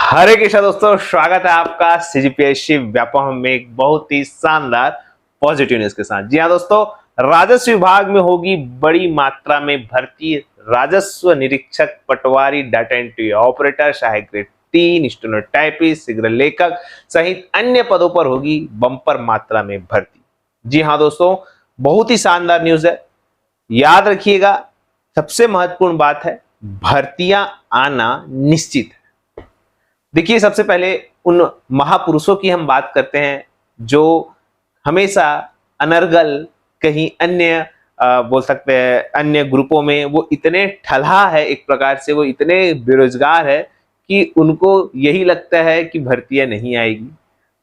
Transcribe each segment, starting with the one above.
हरे कृष्णा दोस्तों, स्वागत है आपका सीजीपीएससी व्यापम में एक बहुत ही शानदार पॉजिटिव न्यूज के साथ। जी हाँ दोस्तों, राजस्व विभाग में होगी बड़ी मात्रा में भर्ती। राजस्व निरीक्षक, पटवारी, डाटा एंट्री ऑपरेटर, सहायक ग्रेड 3, स्टेनोटाइपिस्ट, शीघ्र लेखक सहित अन्य पदों पर होगी बम्पर मात्रा में भर्ती। जी हाँ दोस्तों, बहुत ही शानदार न्यूज है। याद रखिएगा, सबसे महत्वपूर्ण बात है भर्तियां आना निश्चित है। देखिए, सबसे पहले उन महापुरुषों की हम बात करते हैं जो हमेशा अनर्गल कहीं अन्य बोल सकते हैं अन्य ग्रुपों में वो इतने ठल्हा है, एक प्रकार से वो इतने बेरोजगार है कि उनको यही लगता है कि भर्तियां नहीं आएगी।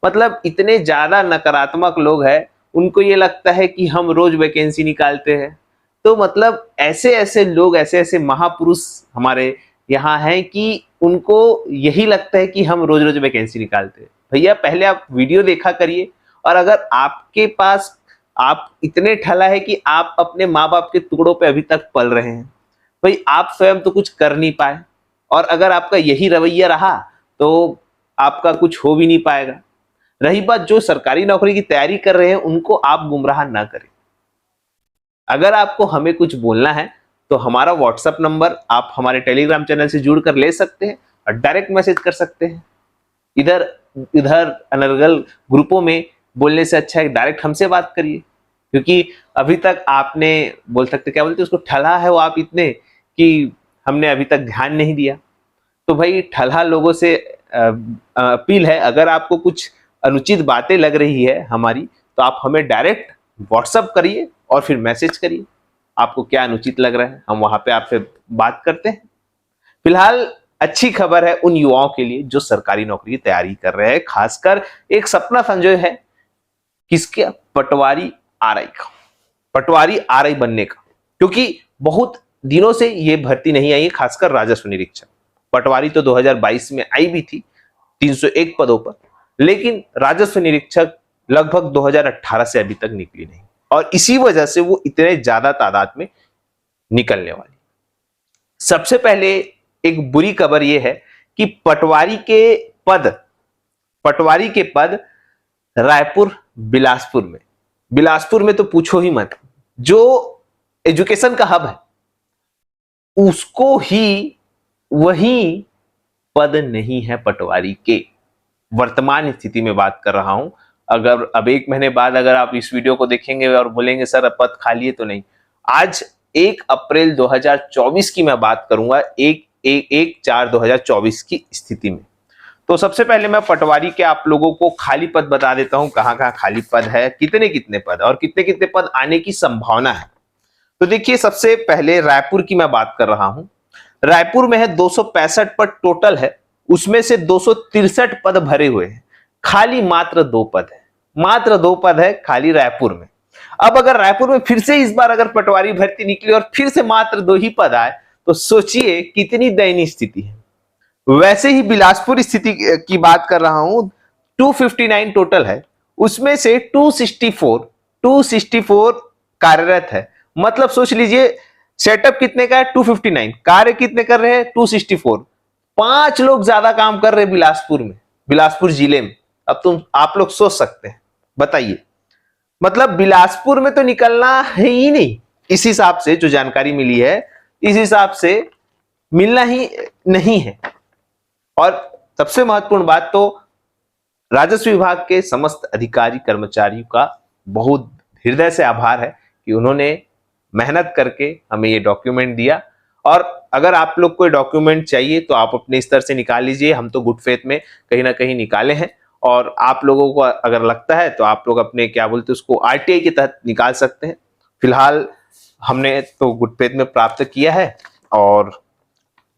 मतलब इतने ज्यादा नकारात्मक लोग हैं, उनको ये लगता है कि हम रोज वैकेंसी निकालते हैं। तो मतलब ऐसे ऐसे लोग, ऐसे ऐसे महापुरुष हमारे यहाँ हैं कि उनको यही लगता है कि हम रोज रोज वैकेंसी निकालते हैं। भैया, पहले आप वीडियो देखा करिए, और अगर आपके पास आप इतने ठला है कि आप अपने माँ बाप के टुकड़ों पे अभी तक पल रहे हैं, भाई आप स्वयं तो कुछ कर नहीं पाए, और अगर आपका यही रवैया रहा तो आपका कुछ हो भी नहीं पाएगा। रही बात जो सरकारी नौकरी की तैयारी कर रहे हैं, उनको आप गुमराह ना करें। अगर आपको हमें कुछ बोलना है तो हमारा व्हाट्सएप नंबर आप हमारे टेलीग्राम चैनल से जुड़कर ले सकते हैं और डायरेक्ट मैसेज कर सकते हैं। इधर इधर अनर्गल ग्रुपों में बोलने से अच्छा है डायरेक्ट हमसे बात करिए, क्योंकि अभी तक आपने बोल सकते क्या बोलते उसको ठल्हा है वो आप इतने कि हमने अभी तक ध्यान नहीं दिया। तो भाई, ठल्हा लोगों से अपील है, अगर आपको कुछ अनुचित बातें लग रही है हमारी, तो आप हमें डायरेक्ट व्हाट्सएप करिए और फिर मैसेज करिए। आपको क्या अनुचित लग रहा है, हम वहां पे आपसे बात करते हैं। फिलहाल अच्छी खबर है उन युवाओं के लिए जो सरकारी नौकरी की तैयारी कर रहे हैं, खासकर एक सपना संजोए है किसके, पटवारी आरआई का, पटवारी आरआई बनने का। क्योंकि बहुत दिनों से ये भर्ती नहीं आई है, खासकर राजस्व निरीक्षक। पटवारी तो 2022 में आई भी थी 301 पदों पर, लेकिन राजस्व निरीक्षक लगभग 2018 से अभी तक निकली नहीं, और इसी वजह से वो इतने ज्यादा तादाद में निकलने वाली। सबसे पहले एक बुरी खबर यह है कि पटवारी के पद रायपुर, बिलासपुर में तो पूछो ही मत, जो एजुकेशन का हब है उसको ही वही पद नहीं है पटवारी के। वर्तमान स्थिति में बात कर रहा हूं। अगर अब 1 महीने बाद अगर आप इस वीडियो को देखेंगे और बोलेंगे सर अब पद खाली है, तो नहीं। आज 1 अप्रैल 2024 की मैं बात करूंगा, 1/4/2024 की स्थिति में। तो सबसे पहले मैं पटवारी के आप लोगों को खाली पद बता देता हूं, कहां कहां खाली पद है, कितने कितने पद और कितने कितने पद आने की संभावना है। तो देखिए, सबसे पहले रायपुर की मैं बात कर रहा हूं। रायपुर में है 265 पद टोटल है, उसमें से 263 पद भरे हुए हैं, खाली मात्र 2 पद है, मात्र 2 पद है खाली रायपुर में। अब अगर रायपुर में फिर से इस बार अगर पटवारी भर्ती निकली और फिर से मात्र 2 ही पद आए, तो सोचिए कितनी दयनीय स्थिति है। वैसे ही बिलासपुर स्थिति की बात कर रहा हूं, 259 टोटल है, उसमें से 264 कार्यरत है। मतलब सोच लीजिए, सेटअप कितने का है, 259, कार्य कितने कर रहे हैं, 264। 5 लोग ज्यादा काम कर रहे हैं बिलासपुर में, बिलासपुर जिले में। अब आप लोग सोच सकते हैं, बताइए, मतलब बिलासपुर में तो निकलना है ही नहीं। इस हिसाब से जो जानकारी मिली है, इस हिसाब से मिलना ही नहीं है। और सबसे महत्वपूर्ण बात तो राजस्व विभाग के समस्त अधिकारी कर्मचारियों का बहुत हृदय से आभार है कि उन्होंने मेहनत करके हमें ये डॉक्यूमेंट दिया। और अगर आप लोग को डॉक्यूमेंट चाहिए तो आप अपने स्तर से निकाल लीजिए, हम तो गुड फेथ में कहीं ना कहीं निकाले हैं। और आप लोगों को अगर लगता है तो आप लोग अपने क्या बोलते हैं उसको आरटीआई के तहत निकाल सकते हैं। फिलहाल हमने तो गुड फेथ में प्राप्त किया है। और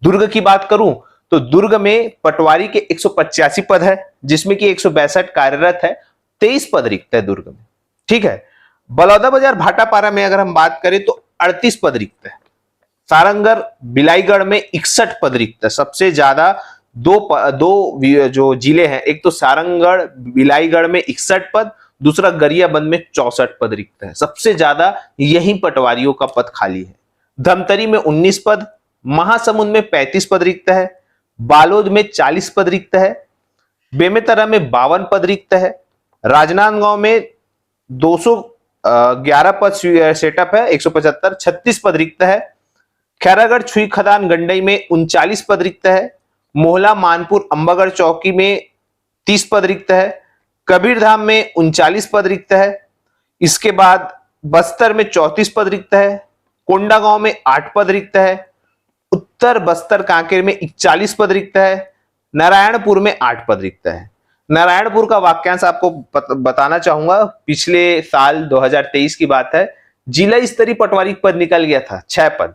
दुर्ग की बात करूं तो दुर्ग में पटवारी के 185 पद है, जिसमें कि 162 कार्यरत है, 23 पद रिक्त है दुर्ग में, ठीक है। बलौदाबाजार भाटापारा में अगर हम बात करें तो 38 पद रिक्त है। सारंगढ़ बिलाईगढ़ में 61 पद रिक्त है। सबसे ज्यादा दो जो जिले हैं, एक तो सारंगढ़ बिलाईगढ़ में 61 पद, दूसरा गरियाबंद में 64 पद रिक्त है। सबसे ज्यादा यही पटवारियों का पद खाली है। धमतरी में 19 पद, महासमुंद में 35 पद रिक्त है, बालोद में 40 पद रिक्त है, बेमेतरा में 52 पद रिक्त है, राजनांदगांव में 211 पद सेटअप है, 175, 36 पद रिक्त है, खैरागढ़ छुई खदान गंडई में 39 पद रिक्त है, मोहला मानपुर अंबागढ़ चौकी में 30 पद रिक्त है, कबीरधाम में 39 पद रिक्त है, इसके बाद बस्तर में 34 पद रिक्त है, कोंडागांव में 8 पद रिक्त है, उत्तर बस्तर कांकेर में 41 पद रिक्त है, नारायणपुर में 8 पद रिक्त है। नारायणपुर का वाक्यांश आपको बताना चाहूंगा, पिछले साल 2023 की बात है, जिला स्तरीय पटवारी पद निकल गया था 6 पद,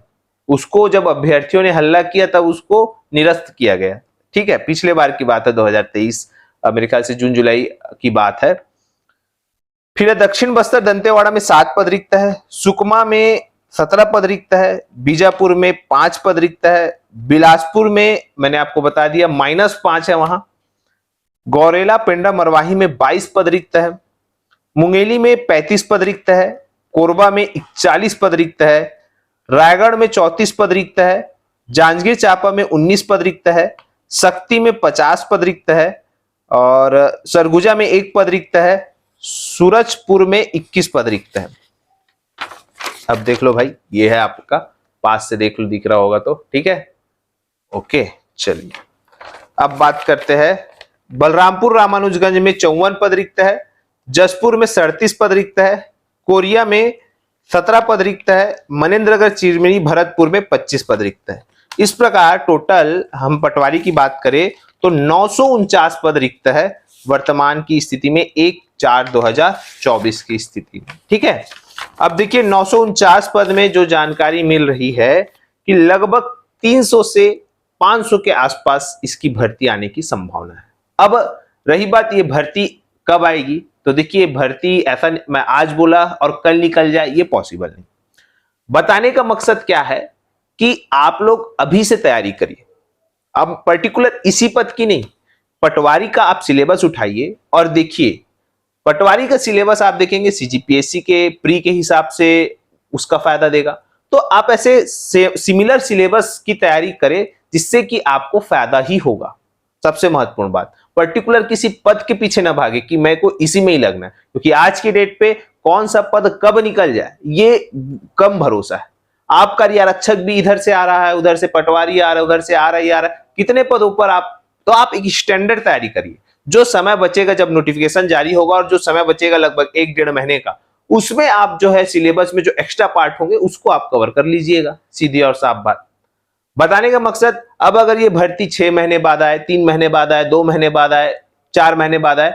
उसको जब अभ्यर्थियों ने हल्ला किया तब उसको निरस्त किया गया। ठीक है, पिछले बार की बात है 2023, मेरे ख्याल से जून जुलाई की बात है। फिर दक्षिण बस्तर दंतेवाड़ा में 7 पद रिक्त है, सुकमा में 17 पद रिक्त है, बीजापुर में 5 पद रिक्त है, बिलासपुर में मैंने आपको बता दिया -5 है वहां, गौरेला पेंड्रा मरवाही में 22 पद रिक्त है, मुंगेली में 35 पद रिक्त है, कोरबा में 41 पद रिक्त है, रायगढ़ में 34 पद रिक्त है, जांजगीर चांपा में 19 पद रिक्त है, सक्ती में 50 पद रिक्त है और सरगुजा में 1 पद रिक्त है, सूरजपुर में 21 पद रिक्त है। अब देख लो भाई, ये है आपका, पास से देख लो, दिख रहा होगा तो ठीक है। ओके, चलिए अब बात करते हैं। बलरामपुर रामानुजगंज में 54 पद रिक्त है, जसपुर में 37 पद रिक्त है, कोरिया में 17 पद रिक्त है, मनेन्द्रगढ़ चिरमिरी भरतपुर में 25 पद रिक्त है। इस प्रकार टोटल हम पटवारी की बात करें तो 949 पद रिक्त है वर्तमान की स्थिति में, 1/4/2024 की स्थिति में। ठीक है, अब देखिए 949 पद में जो जानकारी मिल रही है कि लगभग 300 से 500 के आसपास इसकी भर्ती आने की संभावना है। अब रही बात ये भर्ती कब आएगी, तो देखिए भर्ती ऐसा मैं आज बोला और कल निकल जाए, ये पॉसिबल नहीं। बताने का मकसद क्या है कि आप लोग अभी से तैयारी करिए। अब पर्टिकुलर इसी पद की नहीं, पटवारी का आप सिलेबस उठाइए और देखिए, पटवारी का सिलेबस आप देखेंगे सीजीपीएससी के प्री के हिसाब से उसका फायदा देगा, तो आप ऐसे सिमिलर सिलेबस की तैयारी करें जिससे कि आपको फायदा ही होगा। सबसे महत्वपूर्ण बात, पर्टिकुलर किसी पद के पीछे ना भागे कि मेरे को इसी में ही लगना है, क्योंकि आज की डेट पे कौन सा पद कब निकल जाए ये कम भरोसा है। आपका आरक्षक भी इधर से आ रहा है, उधर से पटवारी आ रहा है, उधर से आ रहा है, कितने पदों पर आप, तो आप एक स्टैंडर्ड तैयारी करिए। जो समय बचेगा जब नोटिफिकेशन जारी होगा और जो समय बचेगा लगभग 1-1.5 महीने का, उसमें आप जो है सिलेबस में जो एक्स्ट्रा पार्ट होंगे उसको आप कवर कर लीजिएगा। सीधी और साफ बात। बताने का मकसद, अब अगर ये भर्ती 6 महीने बाद आए, 3 महीने बाद आए, 2 महीने बाद आए, 4 महीने बाद आए,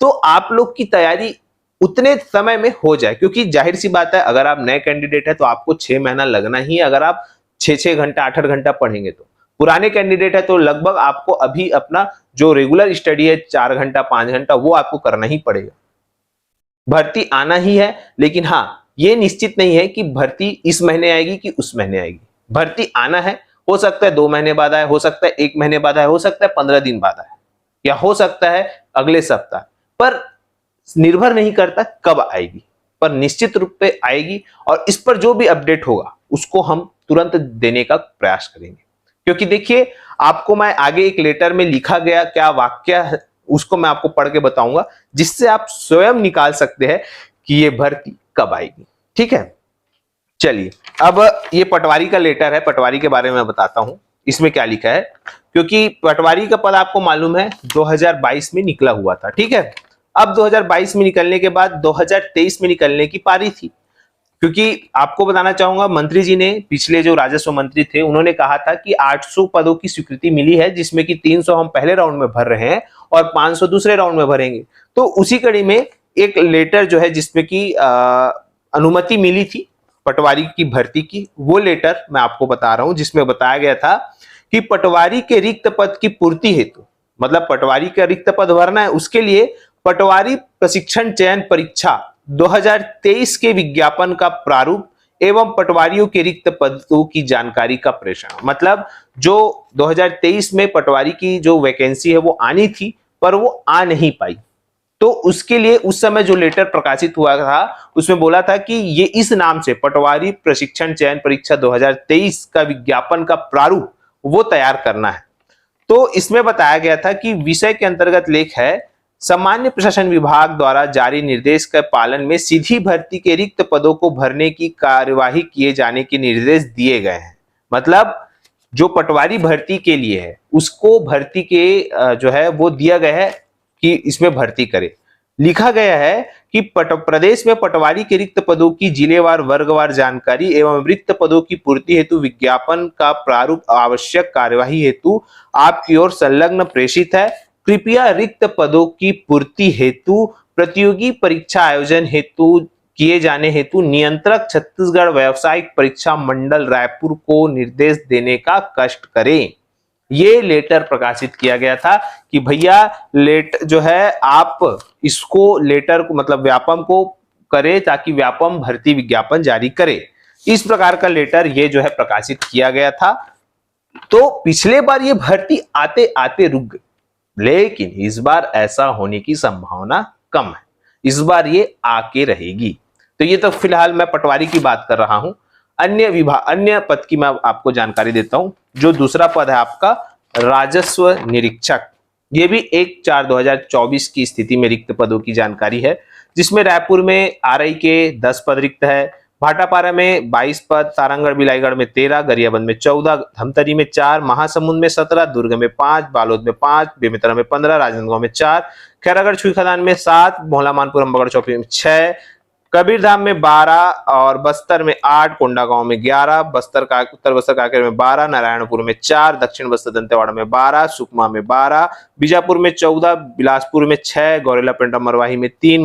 तो आप लोग की तैयारी उतने समय में हो जाए, क्योंकि जाहिर सी बात है अगर आप नए कैंडिडेट है तो आपको 6 महीना लगना ही, अगर आप 6-6 घंटा 8-8 घंटा पढ़ेंगे तो। पुराने कैंडिडेट है तो लगभग आपको अभी अपना जो रेगुलर स्टडी है 4 घंटा 5 घंटा वो आपको करना ही पड़ेगा। भर्ती आना ही है, लेकिन हाँ ये निश्चित नहीं है कि भर्ती इस महीने आएगी कि उस महीने आएगी। भर्ती आना है, हो सकता है 2 महीने बाद आए, हो सकता है 1 महीने बाद आए, हो सकता है 15 दिन बाद आए, या हो सकता है अगले सप्ताह, पर निर्भर नहीं करता कब आएगी, पर निश्चित रूप से आएगी। और इस पर जो भी अपडेट होगा उसको हम तुरंत देने का प्रयास करेंगे, क्योंकि देखिए आपको मैं आगे एक लेटर में लिखा गया क्या वाक्य है उसको मैं आपको पढ़ के बताऊंगा, जिससे आप स्वयं निकाल सकते हैं कि ये भर्ती कब आएगी। ठीक है, चलिए अब ये पटवारी का लेटर है, पटवारी के बारे में बताता हूं इसमें क्या लिखा है, क्योंकि पटवारी का पद आपको मालूम है 2022 में निकला हुआ था। ठीक है, अब 2022 में निकलने के बाद 2023 में निकलने की पारी थी, क्योंकि आपको बताना चाहूंगा मंत्री जी ने, पिछले जो राजस्व मंत्री थे, उन्होंने कहा था कि 800 पदों की स्वीकृति मिली है, जिसमें कि 300 हम पहले राउंड में भर रहे हैं और 500 दूसरे राउंड में भरेंगे। तो उसी कड़ी में एक लेटर जो है जिसमें कि अनुमति मिली थी पटवारी की भर्ती की, वो लेटर मैं आपको बता रहा हूं, जिसमें बताया गया था कि पटवारी के रिक्त पद की पूर्ति हेतु, मतलब पटवारी का रिक्त पद भरना है, उसके लिए पटवारी प्रशिक्षण चयन परीक्षा 2023 के विज्ञापन का प्रारूप एवं पटवारियों के रिक्त पदों की जानकारी का प्रेषण। मतलब जो 2023 में पटवारी की जो वैकेंसी है वो आनी थी पर वो आ नहीं पाई, तो उसके लिए उस समय जो लेटर प्रकाशित हुआ था उसमें बोला था कि ये इस नाम से पटवारी प्रशिक्षण चयन परीक्षा 2023 का विज्ञापन का प्रारूप वो तैयार करना है। तो इसमें बताया गया था कि विषय के अंतर्गत लेख है, सामान्य प्रशासन विभाग द्वारा जारी निर्देश के पालन में सीधी भर्ती के रिक्त पदों को भरने की कार्यवाही किए जाने के निर्देश दिए गए हैं। मतलब जो पटवारी भर्ती के लिए है उसको भर्ती के जो है वो दिया गया है कि इसमें भर्ती करे। लिखा गया है कि प्रदेश में पटवारी के रिक्त पदों की जिलेवार वर्गवार जानकारी एवं रिक्त पदों की पूर्ति हेतु विज्ञापन का प्रारूप आवश्यक कार्यवाही हेतु आपकी ओर संलग्न प्रेषित है। कृपया रिक्त पदों की पूर्ति हेतु प्रतियोगी परीक्षा आयोजन हेतु किए जाने हेतु नियंत्रक छत्तीसगढ़ व्यावसायिक परीक्षा मंडल रायपुर को निर्देश देने का कष्ट करें। ये लेटर प्रकाशित किया गया था कि भैया लेट जो है आप इसको लेटर को मतलब व्यापम को करे ताकि व्यापम भर्ती विज्ञापन जारी करे। इस प्रकार का लेटर ये जो है प्रकाशित किया गया था। तो पिछले बार ये भर्ती आते आते रुक गई, लेकिन इस बार ऐसा होने की संभावना कम है, इस बार ये आके रहेगी। तो ये तो फिलहाल मैं पटवारी की बात कर रहा हूं। अन्य पद की मैं आपको जानकारी देता हूं। जो दूसरा पद है आपका राजस्व निरीक्षक, ये भी 1/4/2024 की स्थिति में रिक्त पदों की जानकारी है, जिसमें रायपुर में आरआई के 10 पद रिक्त है, भाटापारा में 22 पद, सारंगढ़ बिलाईगढ़ में 13, गरियाबंद में 14, धमतरी में 4, महासमुंद में 17, दुर्ग में 5, बालोद में 5, बेमेतरा में 15, राजनांदगांव में 4, खैरागढ़ छुई खदान में 7, भोला मानपुर अम्बागढ़ चौकी में 6, कबीरधाम में 12 और बस्तर में 8, कोंडागांव में 11, उत्तर बस्तर कांकेर में 12, नारायणपुर में 4, दक्षिण बस्तर दंतेवाड़ा में 12, सुकमा में 12, बीजापुर में 14, बिलासपुर में 6, गौरेला पेंड्रा मरवाही में 3,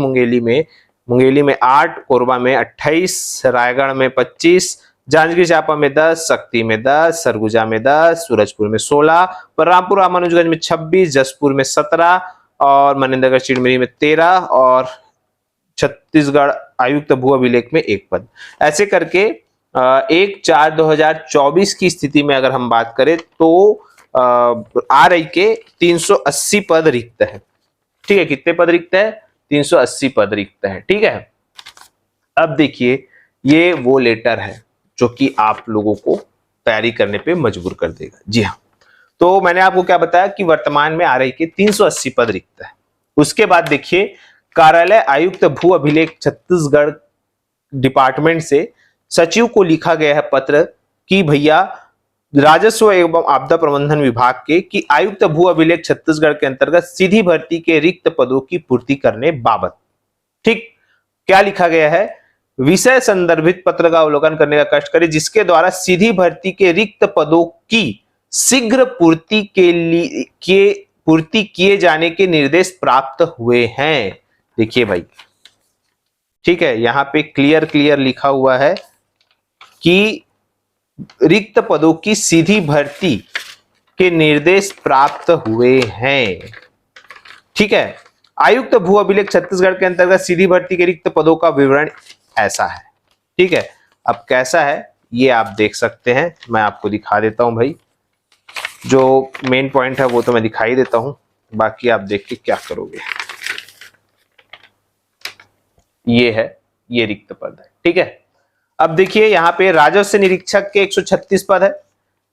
मुंगेली में 8, कोरबा में 28, रायगढ़ में 25, जांजगीर चांपा में 10, शक्ति में 10, सरगुजा में 10, सूरजपुर में 16, बलरामपुर रामानुजगंज में 26, जसपुर में 17 और मनेन्द्रगढ़ चिड़मिरी में 13 और छत्तीसगढ़ आयुक्त भू अभिलेख में 1 पद। ऐसे करके 1/4/2024 की स्थिति में अगर हम बात करें तो आरआई के 380 पद रिक्त है। ठीक है, कितने पद रिक्त है? 380 पद रिक्त है। ठीक है, अब देखिए ये वो लेटर है जो कि आप लोगों को तैयारी करने पे मजबूर कर देगा। जी हाँ, तो मैंने आपको क्या बताया कि वर्तमान में आरआई के 380 पद रिक्त है। उसके बाद देखिए कार्यालय आयुक्त भू अभिलेख छत्तीसगढ़ डिपार्टमेंट से सचिव को लिखा गया है पत्र कि भैया राजस्व एवं आपदा प्रबंधन विभाग के कि आयुक्त भू अभिलेख छत्तीसगढ़ के अंतर्गत सीधी भर्ती के रिक्त पदों की पूर्ति करने बाबत। ठीक, क्या लिखा गया है? विषय संदर्भित पत्र का अवलोकन करने का कष्ट करें, जिसके द्वारा सीधी भर्ती के रिक्त पदों की शीघ्र पूर्ति किए जाने के निर्देश प्राप्त हुए हैं। देखिए भाई, ठीक है, यहां पे क्लियर लिखा हुआ है कि रिक्त पदों की सीधी भर्ती के निर्देश प्राप्त हुए हैं। ठीक है, आयुक्त भू अभिलेख छत्तीसगढ़ के अंतर्गत सीधी भर्ती के रिक्त पदों का विवरण ऐसा है। ठीक है, अब कैसा है ये आप देख सकते हैं, मैं आपको दिखा देता हूं भाई। जो मेन पॉइंट है वो तो मैं दिखाई देता हूं, बाकी आप देख के क्या करोगे। ये है, ये रिक्त पद है। ठीक है, अब देखिए यहाँ पे राजस्व निरीक्षक के 136 पद है,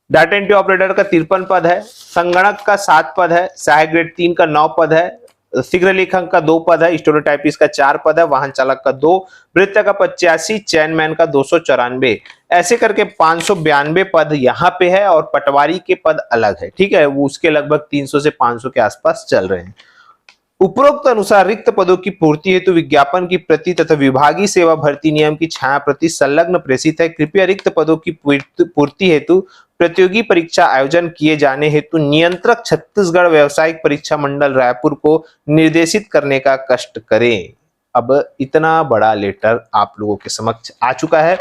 डाटा एंट्री ऑपरेटर का 53 पद है, संगणक का 7 पद है, सहायक ग्रेड 3 का 9 पद है, शीघ्र लेखक का 2 पद है, स्टोनोटाइपिस्ट का 4 पद है, वाहन चालक का 2, वृत्त का 85, चैनमैन का 294, ऐसे करके 592 पद यहाँ पे है और पटवारी के पद अलग है। ठीक है, वो उसके लगभग 300 से 500 के आसपास चल रहे हैं। उपरोक्त अनुसार रिक्त पदों की पूर्ति हेतु विज्ञापन की प्रति तथा विभागीय सेवा भर्ती नियम की छाया प्रति संलग्न प्रेषित है। कृपया रिक्त पदों की पूर्ति हेतु प्रतियोगी परीक्षा आयोजन किए जाने हेतु नियंत्रक छत्तीसगढ़ व्यावसायिक परीक्षा मंडल रायपुर को निर्देशित करने का कष्ट करें। अब इतना बड़ा लेटर आप लोगों के समक्ष आ चुका है।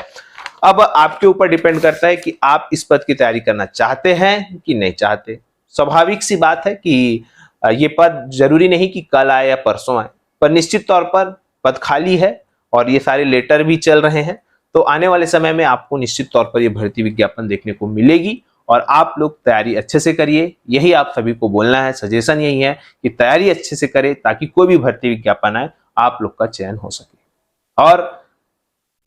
अब आपके ऊपर डिपेंड करता है कि आप इस पद की तैयारी करना चाहते हैं कि नहीं चाहते। स्वाभाविक सी बात है कि ये पद जरूरी नहीं कि कल आए या परसों आए, पर निश्चित तौर पर पद खाली है और ये सारे लेटर भी चल रहे हैं। तो आने वाले समय में आपको निश्चित तौर पर ये भर्ती विज्ञापन देखने को मिलेगी और आप लोग तैयारी अच्छे से करिए। यही आप सभी को बोलना है, सजेशन यही है कि तैयारी अच्छे से करें ताकि कोई भी भर्ती विज्ञापन आए आप लोग का चयन हो सके। और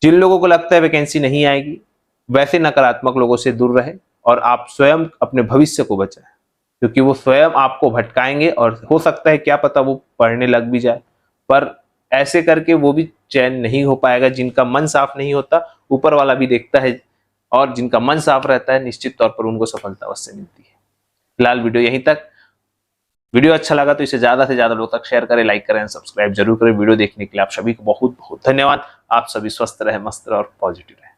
जिन लोगों को लगता है वैकेंसी नहीं आएगी, वैसे नकारात्मक लोगों से दूर रहे और आप स्वयं अपने भविष्य को बचाएं। क्योंकि वो स्वयं आपको भटकाएंगे और हो सकता है क्या पता वो पढ़ने लग भी जाए, पर ऐसे करके वो भी चैन नहीं हो पाएगा। जिनका मन साफ नहीं होता ऊपर वाला भी देखता है, और जिनका मन साफ रहता है निश्चित तौर पर उनको सफलता अवश्य मिलती है। फिलहाल वीडियो यहीं तक। वीडियो अच्छा लगा तो इसे ज्यादा से ज्यादा लोग तक शेयर करें, लाइक करें, सब्सक्राइब जरूर करें। वीडियो देखने के लिए आप सभी को बहुत बहुत धन्यवाद। आप सभी स्वस्थ रहे, मस्त रहे और पॉजिटिव रहे।